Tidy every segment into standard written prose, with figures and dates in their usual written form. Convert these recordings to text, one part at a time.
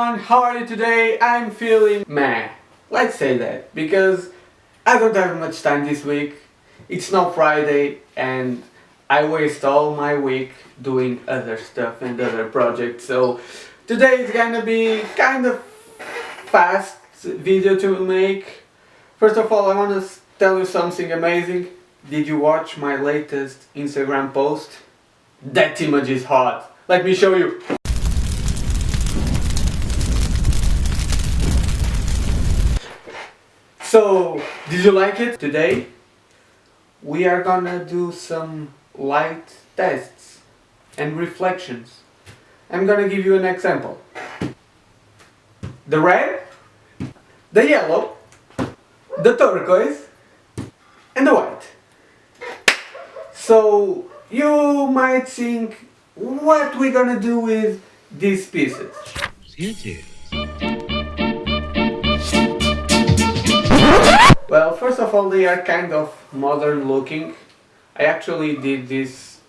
everyone, how are you today? I'm feeling meh. Let's say that, because I don't have much time this week. It's now Friday and I waste all my week doing other stuff and other projects. So today is gonna be kind of fast video to make. First of all, I want to tell you something amazing. Did you watch my latest Instagram post? That image is hot. Let me show you. So, did you like it? Today we are gonna do some light tests and reflections. I'm gonna give you an example. The red, the yellow, the turquoise and the white. So you might think, what we're gonna do with these pieces? Well, first of all, they are kind of modern looking. I actually did this.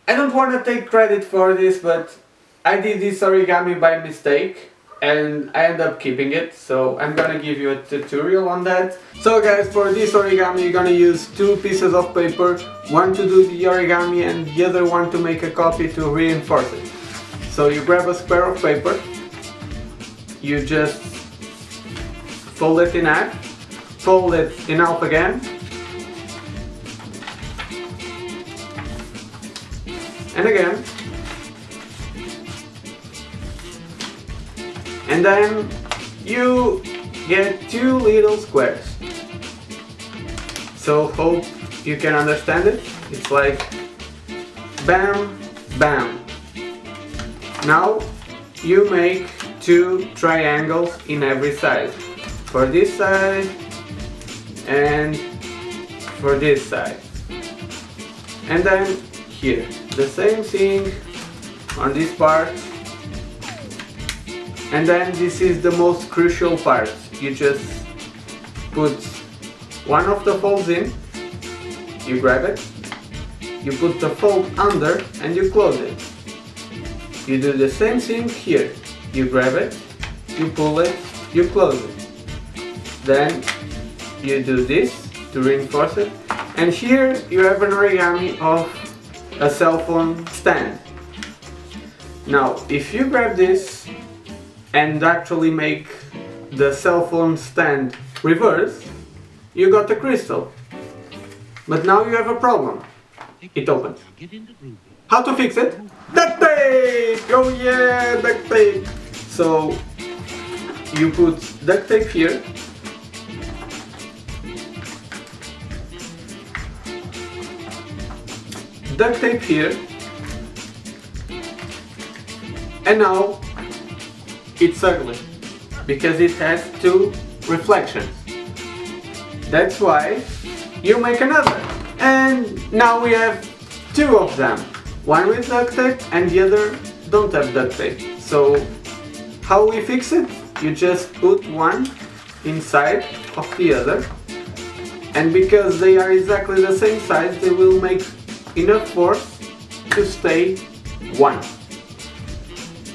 I don't want to take credit for this, but I did this origami by mistake and I end up keeping it, so I'm gonna give you a tutorial on that. So guys, for this origami you're gonna use two pieces of paper, one to do the origami and the other one to make a copy to reinforce it. So you grab a square of paper, you just fold it in half, fold it in half again, and again, and then you get two little squares. So hope you can understand it. It's like bam, bam. Now you make two triangles in every side. For this side and for this side. And then here, the same thing on this part. And then this is the most crucial part. You just put one of the folds in, you grab it, you put the fold under and you close it. You do the same thing here. You grab it, you pull it, you close it. Then you do this to reinforce it. And here you have an origami of a cell phone stand. Now, if you grab this and actually make the cell phone stand reverse, you got a crystal. But now you have a problem. It opens. How to fix it? Duct tape! Oh yeah, duct tape! So you put duct tape here. Duct tape here. And now it's ugly because it has two reflections. That's why you make another. And now we have two of them. One with duct tape and the other don't have duct tape. So how we fix it? You just put one inside of the other. And because they are exactly the same size, they will make enough force to stay one.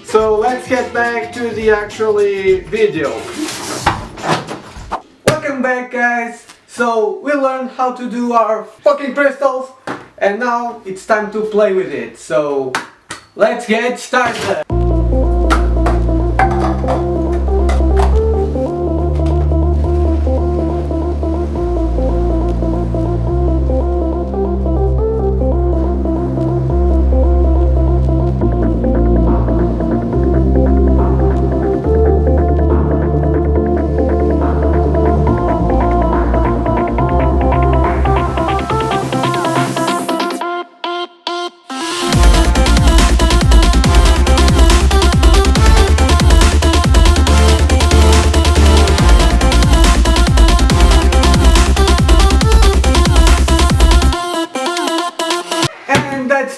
So let's get back to the actually video. Welcome back guys. So we learned how to do our fucking crystals and now it's time to play with it. So let's get started.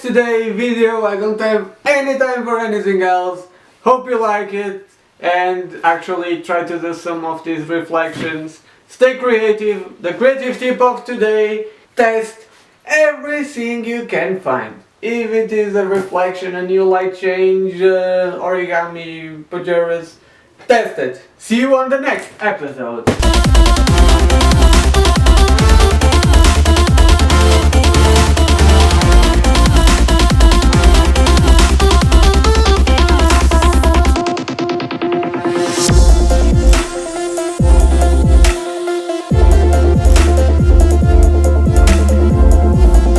Today's video. I don't have any time for anything else. Hope you like it and actually try to do some of these reflections. Stay creative. The creative tip of today: test everything you can find. If it is a reflection, a new light change, origami, pajamas, test it. See you on the next episode.